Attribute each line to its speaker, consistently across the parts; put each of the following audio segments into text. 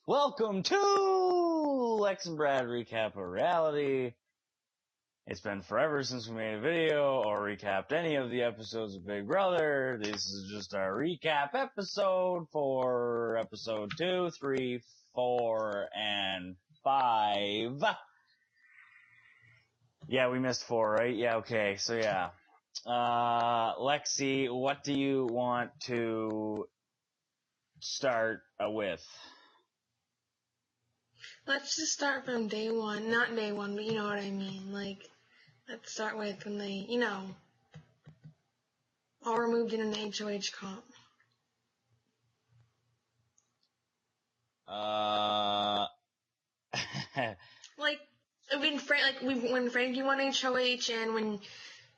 Speaker 1: Welcome to Lexx&Brad Recap of Reality. It's been forever since we made a video or recapped any of the episodes of Big Brother. This is just our recap episode for episode 2, 3, 4, and 5. Yeah, we missed 4, right? Yeah, okay, so yeah. Lexi, what do you want to start with?
Speaker 2: Let's just start from day one. Not day one, but you know what I mean. Like, let's start with when they, all were moved in an HOH comp. Like, when Frankie won HOH and when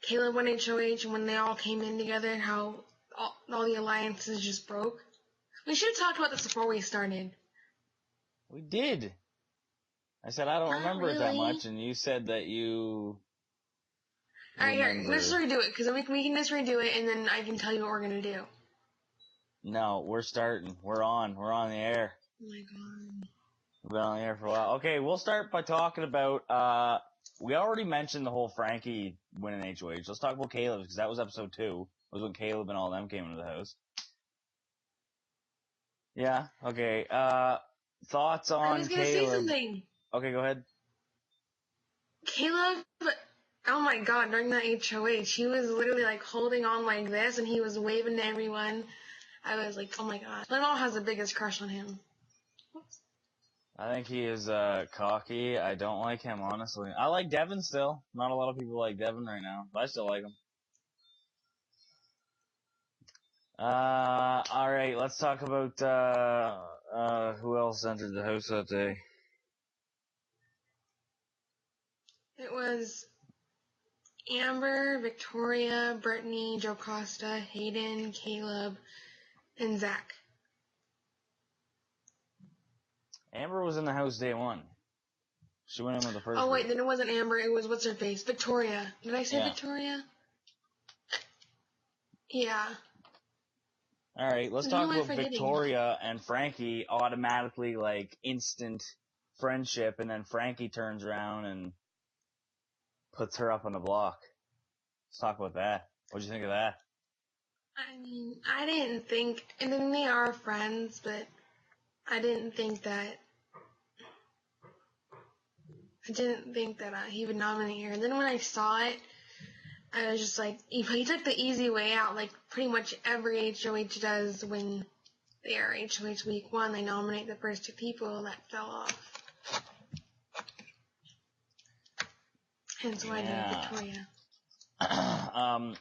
Speaker 2: Caleb won HOH and when they all came in together, how all the alliances just broke. We should have talked about this before we started.
Speaker 1: We did. I said I don't remember it that much, and you said that you.
Speaker 2: Alright, here, let's redo it, because we can just redo it, and then I can tell you what we're gonna do.
Speaker 1: No, we're starting. We're on the air.
Speaker 2: Oh my god.
Speaker 1: We've been on the air for a while. Okay, we'll start by talking about, we already mentioned the whole Frankie winning HOH. Let's talk about Caleb, because that was episode 2. It was when Caleb and all them came into the house. Yeah, okay, thoughts on Caleb?
Speaker 2: I was gonna say something.
Speaker 1: Okay, go ahead.
Speaker 2: Caleb, oh my god, during that HOH, he was literally like holding on like this and he was waving to everyone. I was like, oh my god. My mom has the biggest crush on him.
Speaker 1: I think he is, cocky. I don't like him, honestly. I like Devin still. Not a lot of people like Devin right now, but I still like him. Alright, let's talk about, who else entered the house that day.
Speaker 2: It was Amber, Victoria, Brittany, Joe Costa, Hayden, Caleb, and Zach.
Speaker 1: Amber was in the house day 1. She went in with the first.
Speaker 2: Oh wait, then it wasn't Amber, it was what's her face? Victoria. Did I say Victoria? Yeah.
Speaker 1: Alright, let's talk about Victoria and Frankie automatically, like, instant friendship, and then Frankie turns around and puts her up on the block. Let's talk about that. What'd you think of that?
Speaker 2: I mean, I didn't think, and then they are friends, but I didn't think that he would nominate her. And then when I saw it, I was just like, he took the easy way out, like pretty much every HOH does when they are HOH week 1, they nominate the first 2 people that fell off. Hence why I did Victoria.
Speaker 1: I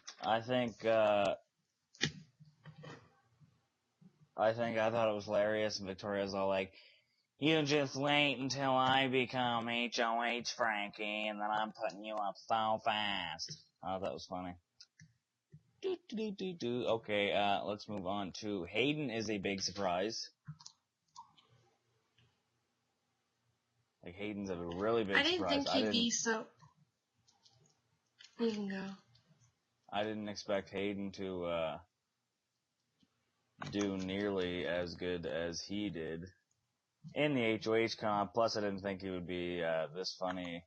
Speaker 1: thought it was hilarious, and Victoria's all like, you just wait until I become HOH Frankie, and then I'm putting you up so fast. Oh, that was funny. Okay, let's move on to Hayden is a big surprise. Like, Hayden's a really big surprise.
Speaker 2: I didn't think he'd be so... You can go.
Speaker 1: I didn't expect Hayden to, do nearly as good as he did in the HOH comp. Plus, I didn't think he would be, this funny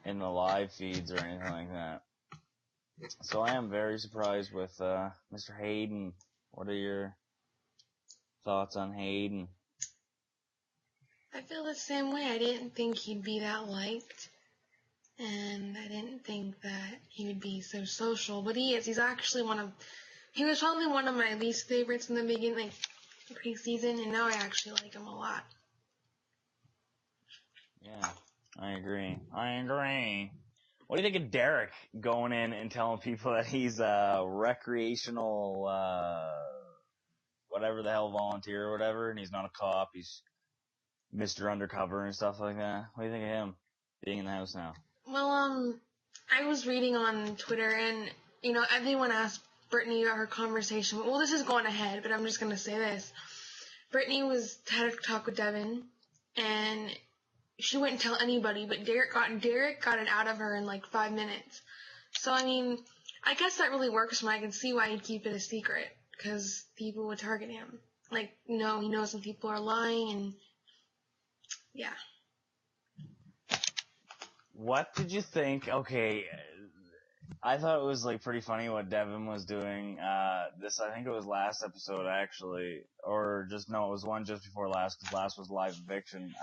Speaker 1: in the live feeds or anything like that. So I am very surprised with, Mr. Hayden. What are your thoughts on Hayden?
Speaker 2: I feel the same way. I didn't think he'd be that liked. And I didn't think that he would be so social. But he is. He's actually he was probably one of my least favorites in the beginning, like, preseason, and now I actually like him a lot.
Speaker 1: Yeah, I agree. What do you think of Derek going in and telling people that he's a recreational, whatever the hell, volunteer or whatever, and he's not a cop, he's Mr. Undercover and stuff like that? What do you think of him being in the house now?
Speaker 2: Well, I was reading on Twitter, and, everyone asked Brittany about her conversation. Well, this is going ahead, but I'm just going to say this. Brittany had a talk with Devin, and she wouldn't tell anybody, but Derek got it out of her in like 5 minutes. So, I mean, I guess that really works for me. I can see why he'd keep it a secret, because people would target him. Like, no, he knows when people are lying, and yeah.
Speaker 1: What did you think? Okay, I thought it was, like, pretty funny what Devin was doing. I think it was last episode, actually. Or it was one just before last, because last was live eviction.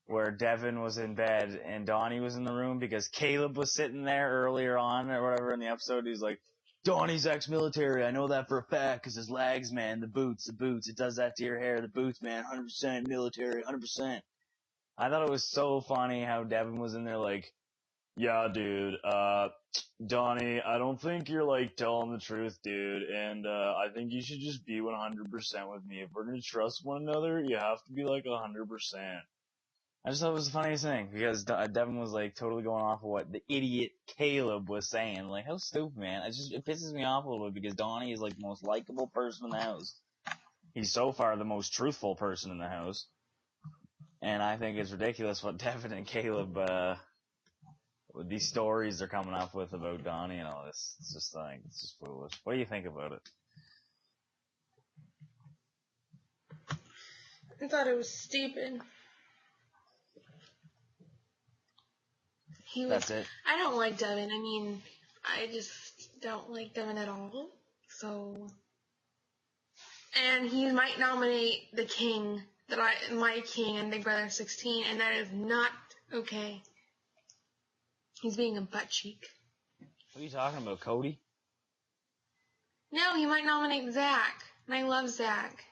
Speaker 1: Where Devin was in bed and Donnie was in the room because Caleb was sitting there earlier on or whatever in the episode. He's like, Donnie's ex-military. I know that for a fact because his legs, man, the boots. It does that to your hair. The boots, man, 100% military, 100%. I thought it was so funny how Devin was in there like, yeah, dude, Donnie, I don't think you're, like, telling the truth, dude, and, I think you should just be 100% with me. If we're gonna trust one another, you have to be, like, 100%. I just thought it was the funniest thing, because Devin was, like, totally going off of what the idiot Caleb was saying. Like, how stupid, man. It pisses me off a little bit, because Donnie is, like, the most likable person in the house. He's so far the most truthful person in the house. And I think it's ridiculous what Devin and Caleb, with these stories they're coming up with about Donnie and all this. It's just foolish. What do you think about it?
Speaker 2: I thought it was stupid.
Speaker 1: That's it.
Speaker 2: I don't like Devin. I mean, I just don't like Devin at all. So, and he might nominate the king my king in Big Brother 16, and that is not okay. He's being a butt cheek.
Speaker 1: What are you talking about, Cody?
Speaker 2: No, he might nominate Zach, and I love Zach.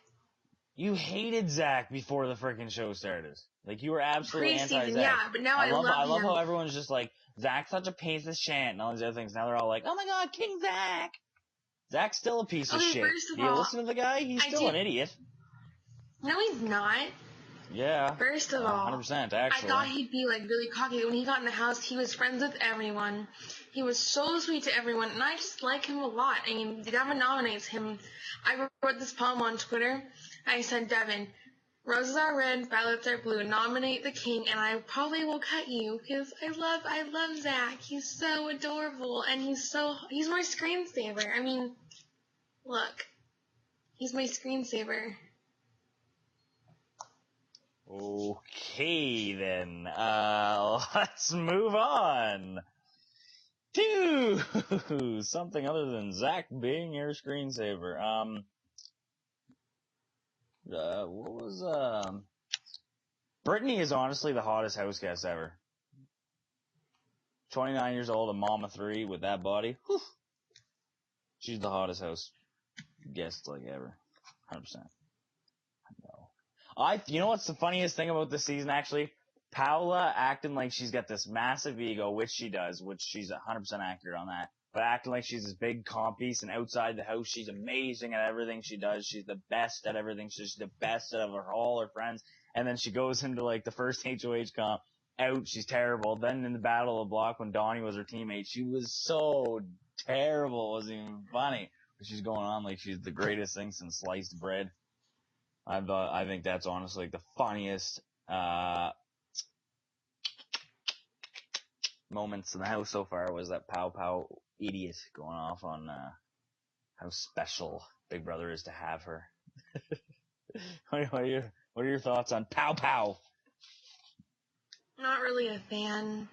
Speaker 1: You hated Zach before the freaking show started. Like, you were absolutely anti-Zach.
Speaker 2: Yeah, but now I love him.
Speaker 1: I love how everyone's just like, Zach's such a piece of shit and all these other things. Now they're all like, oh my god, King Zach! Zach's still a piece of shit.
Speaker 2: First of
Speaker 1: Do you
Speaker 2: all,
Speaker 1: listen to the guy? He's still an idiot.
Speaker 2: No, he's not.
Speaker 1: Yeah.
Speaker 2: First of all,
Speaker 1: 100%, actually.
Speaker 2: I thought he'd be, like, really cocky. When he got in the house, he was friends with everyone. He was so sweet to everyone, and I just like him a lot. I mean, Devin nominates him. I wrote this poem on Twitter. I said, Devin, roses are red, violets are blue. Nominate the king, and I probably will cut you, because I love Zach. He's so adorable, and he's my screensaver. I mean, look, he's my screensaver.
Speaker 1: Okay, then. Let's move on to something other than Zach being your screensaver. What was, Brittany is honestly the hottest house guest ever. 29 years old, a mom of 3 with that body. Whew. She's the hottest house guest, like, ever. 100%. You know what's the funniest thing about this season, actually? Paula acting like she's got this massive ego, which she does, which she's 100% accurate on that, but acting like she's this big comp piece, and outside the house, she's amazing at everything she does. She's the best at everything. She's the best out of all her friends. And then she goes into, like, the first HOH comp, out, she's terrible. Then in the Battle of the Block, when Donnie was her teammate, she was so terrible, it wasn't even funny. But she's going on like she's the greatest thing since sliced bread. I think that's honestly like the funniest moments in the house so far was that Pow Pow idiot going off on how special Big Brother is to have her. What are your thoughts on Pow Pow?
Speaker 2: Not really a fan.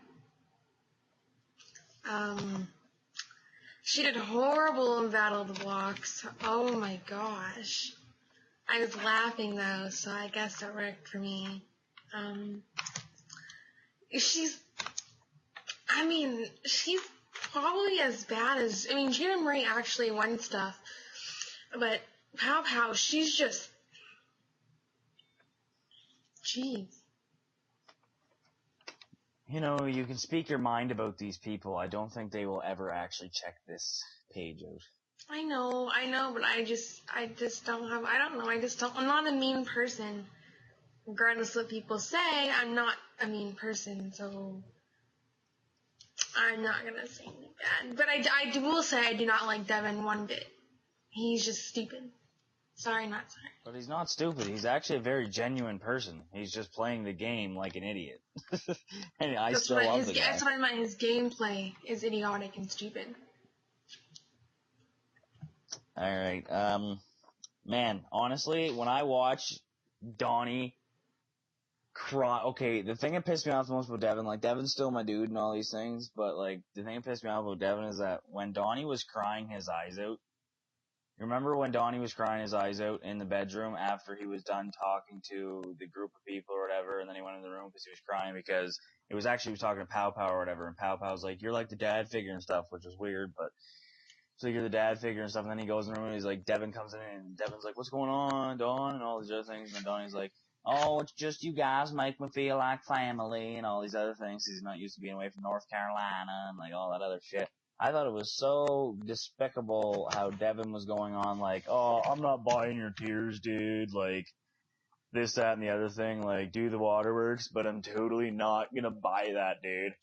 Speaker 2: She did horrible in Battle of the Blocks. Oh my gosh. I was laughing though, so I guess that worked for me. She's probably as bad as, Gina Marie actually won stuff, but Pow Pow, she's just, jeez.
Speaker 1: You know, you can speak your mind about these people. I don't think they will ever actually check this page out.
Speaker 2: I know, but I just don't have, I'm not a mean person. Regardless of what people say, I'm not a mean person, so I'm not gonna say anything bad. But I will say I do not like Devin one bit. He's just stupid. Sorry, not sorry.
Speaker 1: But he's not stupid. He's actually a very genuine person. He's just playing the game like an idiot. And I still love the guy.
Speaker 2: That's what I meant. His gameplay is idiotic and stupid.
Speaker 1: Alright, Man, honestly, when I watch Donnie cry, okay, the thing that pissed me off the most about Devin, like, Devin's still my dude and all these things, but, like, the thing that pissed me off about Devin is that when Donnie was crying his eyes out, remember when Donnie was crying his eyes out in the bedroom after he was done talking to the group of people or whatever, and then he went in the room because he was crying because he was talking to Pow Pow or whatever, and Pow Pow was like, you're like the dad figure and stuff, which is weird, but so you're the dad figure and stuff, and then he goes in the room and he's like, Devin comes in and Devin's like, what's going on, Dawn, and all these other things, and then Donnie's like, oh, it's just you guys make me feel like family, and all these other things. He's not used to being away from North Carolina, and like all that other shit. I thought it was so despicable how Devin was going on, like, oh, I'm not buying your tears, dude, like, this, that, and the other thing, like, do the waterworks, but I'm totally not gonna buy that, dude.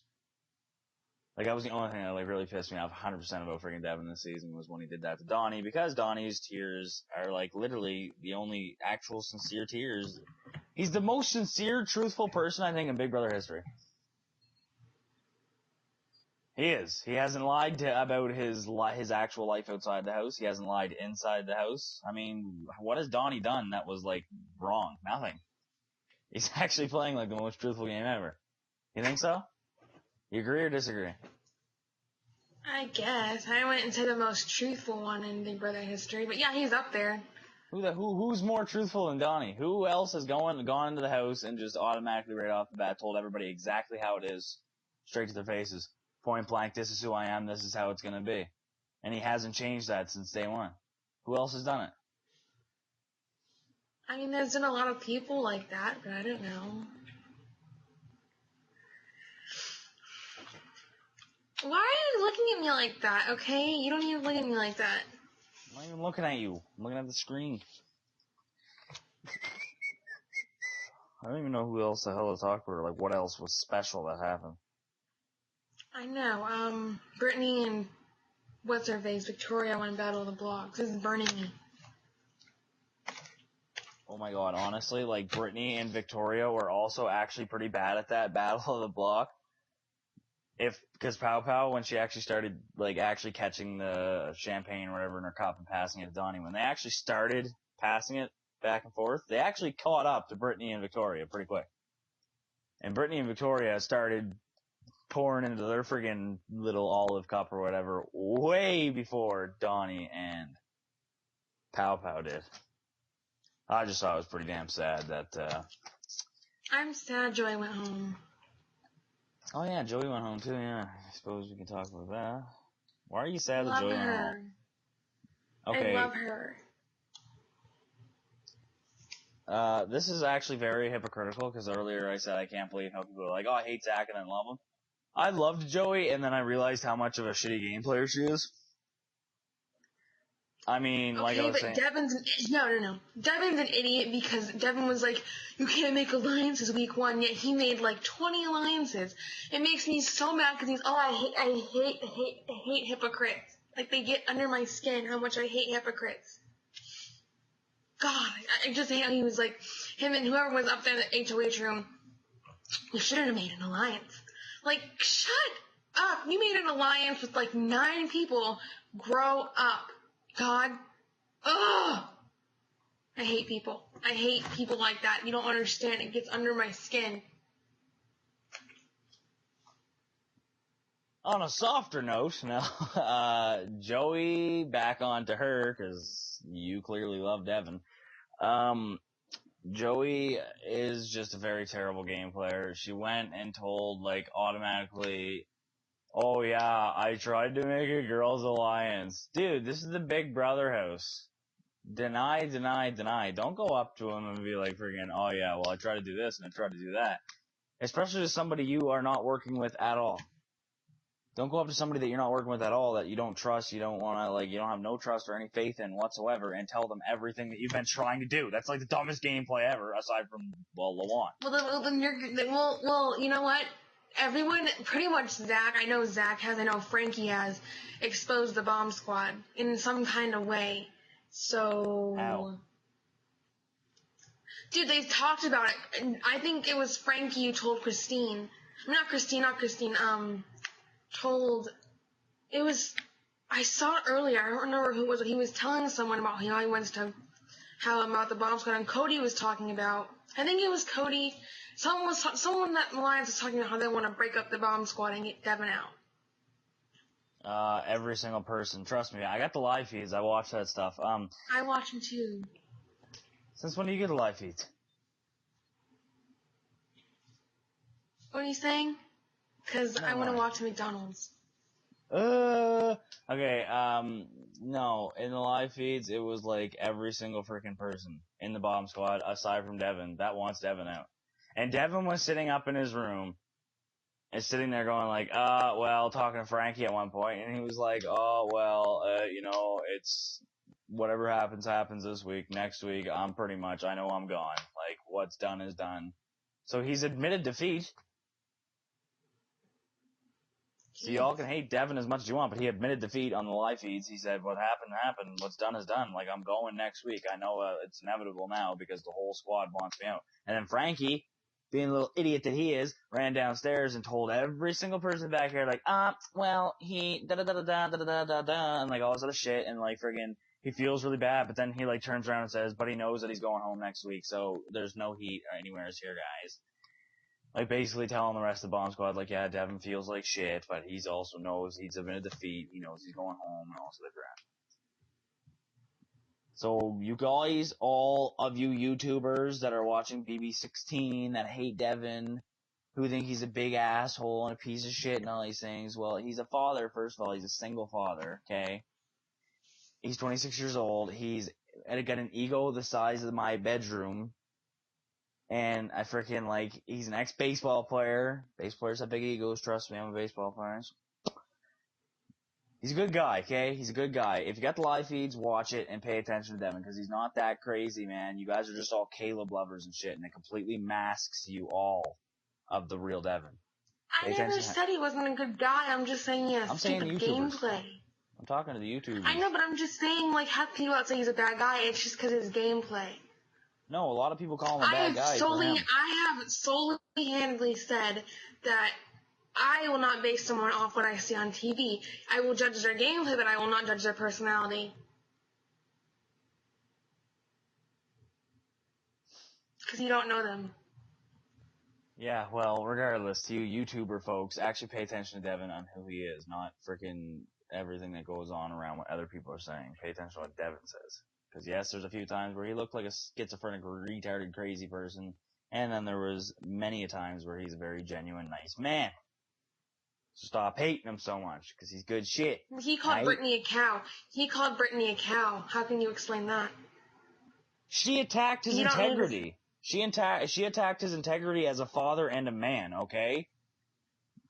Speaker 1: Like, that was the only thing that, like, really pissed me off 100% about freaking Devin this season was when he did that to Donnie, because Donnie's tears are, like, literally the only actual sincere tears. He's the most sincere, truthful person, I think, in Big Brother history. He is. He hasn't lied about his actual life outside the house. He hasn't lied inside the house. I mean, what has Donnie done that was, like, wrong? Nothing. He's actually playing, like, the most truthful game ever. You think so? You agree or disagree?
Speaker 2: I guess. I went and said the most truthful one in Big Brother history, but yeah, he's up there.
Speaker 1: Who's more truthful than Donnie? Who else has gone into the house and just automatically right off the bat told everybody exactly how it is, straight to their faces, point blank, this is who I am, this is how it's gonna be. And he hasn't changed that since day one. Who else has done it?
Speaker 2: I mean, there's been a lot of people like that, but I don't know. Why are you looking at me like that, okay? You don't even look at me like that.
Speaker 1: I'm not even looking at you. I'm looking at the screen. I don't even know who else the hell to talk about, or like what else was special that happened.
Speaker 2: I know, Brittany and what's her face, Victoria won Battle of the Blocks. This is burning me.
Speaker 1: Oh my god, honestly, like Brittany and Victoria were also actually pretty bad at that Battle of the Block. Because Pow Pow, when she actually started, like, actually catching the champagne or whatever in her cup and passing it to Donnie, when they actually started passing it back and forth, they actually caught up to Brittany and Victoria pretty quick. And Brittany and Victoria started pouring into their friggin' little olive cup or whatever way before Donnie and Pow Pow did. I just thought it was pretty damn sad that,
Speaker 2: I'm sad Joy went home.
Speaker 1: Oh yeah, Joey went home too, yeah. I suppose we can talk about that. Why are you sad that
Speaker 2: Love
Speaker 1: Joey went home?
Speaker 2: her.
Speaker 1: Okay.
Speaker 2: I love her.
Speaker 1: This is actually very hypocritical, because earlier I said I can't believe how people are like, oh, I hate Zach and then love him. I loved Joey, and then I realized how much of a shitty game player she is. I mean,
Speaker 2: okay,
Speaker 1: like I was
Speaker 2: but
Speaker 1: saying.
Speaker 2: Devin's no. Devin's an idiot because Devin was like, you can't make alliances week one, yet he made like 20 alliances. It makes me so mad because I hate hypocrites. Like, they get under my skin how much I hate hypocrites. God, I just hate how he was like, him and whoever was up there in the HOH room, you shouldn't have made an alliance. Like, shut up. You made an alliance with like 9 people. Grow up. God. Ugh. I hate people. I hate people like that. You don't understand. It gets under my skin.
Speaker 1: On a softer note, now, Joey, back on to her, because you clearly love Devin. Joey is just a very terrible game player. She went and told, like, automatically, oh yeah, I tried to make a girls' alliance. Dude, this is the Big Brother house. Deny. Don't go up to him and be like freaking, oh yeah, well I tried to do this and I tried to do that. Especially to somebody you are not working with at all. Don't go up to somebody that you're not working with at all, that you don't trust, you don't want to, like, you don't have no trust or any faith in whatsoever, and tell them everything that you've been trying to do. That's like the dumbest gameplay ever, aside from, well, Lawan.
Speaker 2: Well, you know what? Everyone, pretty much Zach, I know Frankie has exposed the bomb squad in some kind of way. So...
Speaker 1: How?
Speaker 2: Dude, they talked about it. And I think it was Frankie who told Christine. Not Christine, told... It was... I saw it earlier. I don't remember who it was. He was telling someone about how he wants to how about the bomb squad, and Cody was talking about, I think it was Cody, someone that Alliance was talking about how they want to break up the bomb squad and get Devin out.
Speaker 1: Every single person. Trust me, I got the live feeds. I watch that stuff.
Speaker 2: I watch them too.
Speaker 1: Since when do you get the live feeds?
Speaker 2: What are you saying? Because I want to watch McDonald's.
Speaker 1: Okay, no, in the live feeds, it was like every single freaking person in the bomb squad, aside from Devin, that wants Devin out. And Devin was sitting up in his room, and sitting there going like, well, talking to Frankie at one point, and he was like, oh, well, it's, whatever happens this week, next week, I know I'm gone. Like, what's done is done. So he's admitted defeat. So y'all can hate Devin as much as you want, but he admitted defeat on the live feeds. He said, what happened. What's done is done. Like, I'm going next week. I know it's inevitable now because the whole squad wants me out. And then Frankie, being a little idiot that he is, ran downstairs and told every single person back here, like, well, he da-da-da-da-da-da-da-da-da, and like all this other shit, and like friggin', he feels really bad, but then he like turns around and says, but he knows that he's going home next week, so there's no heat anywhere here, guys. Like, basically telling the rest of the bomb squad, like, yeah, Devin feels like shit, but he's also knows he's admitted defeat, he knows he's going home, and all this other crap. So, you guys, all of you YouTubers that are watching bb16, that hate Devin, who think he's a big asshole and a piece of shit and all these things, well, he's a father, first of all, he's a single father, okay? He's 26 years old, he's got an ego the size of my bedroom, and I freaking, like, he's an ex-baseball player. Base players have big egos, trust me, I'm a baseball player. He's a good guy, okay? He's a good guy. If you got the live feeds, watch it and pay attention to Devin, because he's not that crazy, man. You guys are just all Caleb lovers and shit, and it completely masks you all of the real Devin.
Speaker 2: I never said he wasn't a good guy. I'm just saying he has stupid gameplay.
Speaker 1: I'm talking to the YouTubers.
Speaker 2: I know, but I'm just saying, like, how people out say he's a bad guy, it's just because of his gameplay.
Speaker 1: No, a lot of people call him a bad guy.
Speaker 2: I have solely handedly said that I will not base someone off what I see on TV. I will judge their gameplay, but I will not judge their personality. Because you don't know them.
Speaker 1: Yeah, well, regardless, to you YouTuber folks, actually pay attention to Devin on who he is, not freaking everything that goes on around what other people are saying. Pay attention to what Devin says. Because yes, there's a few times where he looked like a schizophrenic, retarded, crazy person, and then there was many a times where he's a very genuine, nice man. So stop hating him so much, because he's good shit.
Speaker 2: He called Brittany a cow. How can you explain that?
Speaker 1: She attacked his integrity. She attacked his integrity as a father and a man, okay?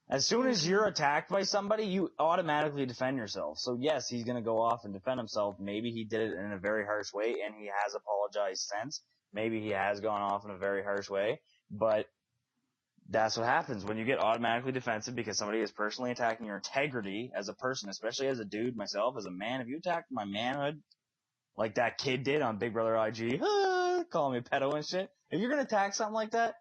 Speaker 1: As soon as you're attacked by somebody, you automatically defend yourself. So yes, he's gonna go off and defend himself. Maybe he did it in a very harsh way, and he has apologized since. Maybe he has gone off in a very harsh way, but that's what happens when you get automatically defensive because somebody is personally attacking your integrity as a person, especially as a dude, myself, as a man. If you attack my manhood, like that kid did on Big Brother IG, calling me pedo and shit, if you're gonna attack something like that,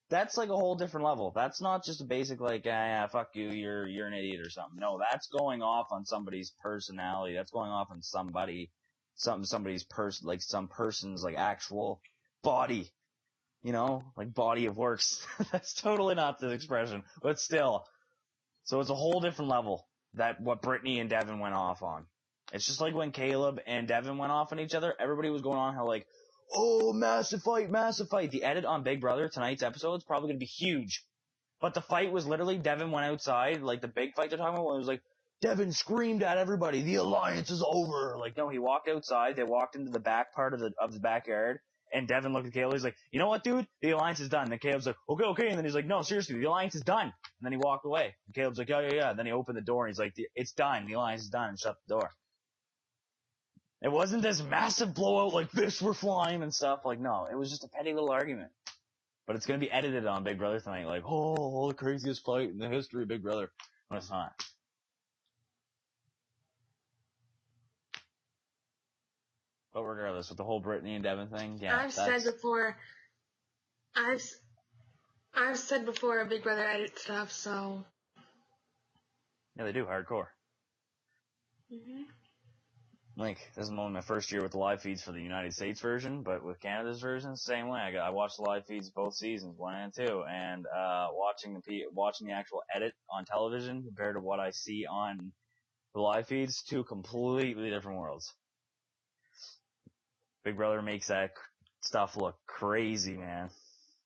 Speaker 1: that's like a whole different level. That's not just a basic like, yeah, fuck you, you're an idiot or something. No, that's going off on somebody's personality. That's going off on somebody's person, like some person's like actual body. You know, like body of works. That's totally not the expression, but still. So it's a whole different level that what Brittany and Devin went off on. It's just like when Caleb and Devin went off on each other, everybody was going on how like, oh, massive fight, massive fight. The edit on Big Brother, tonight's episode, is probably going to be huge. But the fight was literally, Devin went outside, like the big fight they're talking about, it was like, Devin screamed at everybody, the alliance is over. Like, no, he walked outside, they walked into the back part of the backyard, and Devin looked at Caleb, he's like, you know what, dude? The alliance is done. And then Caleb's like, okay, and then he's like, no, seriously, the alliance is done. And then he walked away. And Caleb's like, yeah. And then he opened the door, and he's like, it's done, the alliance is done, and shut the door. It wasn't this massive blowout like this, we're flying and stuff. Like, no, it was just a petty little argument. But it's going to be edited on Big Brother tonight. Like, the craziest fight in the history of Big Brother. But it's not. But regardless, with the whole Brittany and Devin thing, yeah.
Speaker 2: I've said before Big Brother edits stuff, so.
Speaker 1: Yeah, they do, hardcore.
Speaker 2: Mhm.
Speaker 1: Like, this is only my first year with the live feeds for the United States version, but with Canada's version, same way. I watched the live feeds both seasons, 1 and 2, and watching the actual edit on television compared to what I see on the live feeds, two completely different worlds. Big Brother makes that stuff look crazy, man.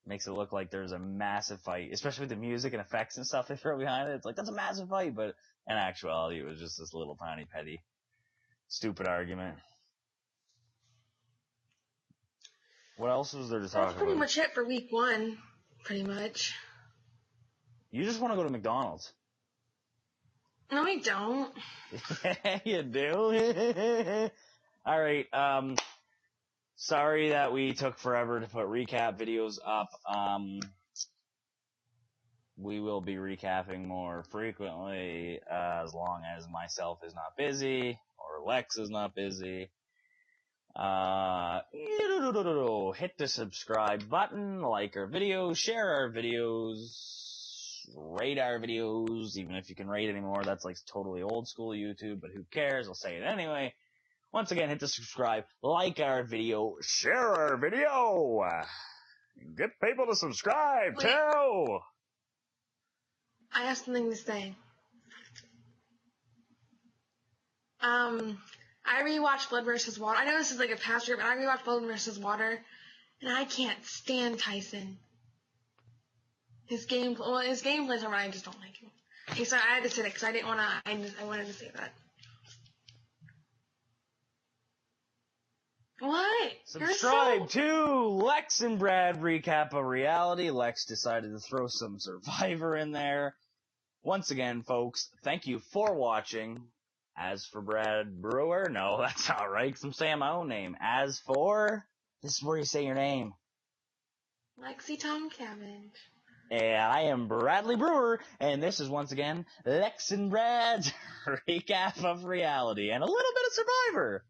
Speaker 1: Makes it look like there's a massive fight, especially with the music and effects and stuff they throw behind it. It's like, that's a massive fight, but in actuality, it was just this little tiny petty stupid argument. What else was there to talk about?
Speaker 2: That's pretty much it for week 1. Pretty much.
Speaker 1: You just want to go to McDonald's.
Speaker 2: No, I don't.
Speaker 1: You do? Alright, sorry that we took forever to put recap videos up. We will be recapping more frequently, as long as myself is not busy, or Lex is not busy. Hit the subscribe button, like our videos, share our videos, rate our videos, even if you can rate anymore, that's like totally old school YouTube, but who cares, I'll say it anyway. Once again, hit the subscribe, like our video, share our video! Get people to subscribe, too!
Speaker 2: I have something to say. I rewatched Blood vs. Water. I know this is like a past year, but I rewatched Blood vs. Water, and I can't stand Tyson. His gameplay's alright, I just don't like him. Okay, so I had to say that because I didn't want to, I wanted to say that. What?
Speaker 1: Subscribe to Lexx&Brad Recap of Reality. Lex decided to throw some Survivor in there. Once again, folks, thank you for watching. As for Brad Brewer, no, that's not right, because I'm saying my own name. As for, this is where you say your name.
Speaker 2: Lexi Tom Cabbage.
Speaker 1: And I am Bradley Brewer, and this is once again Lexx&Brad's Recap of Reality, and a little bit of Survivor.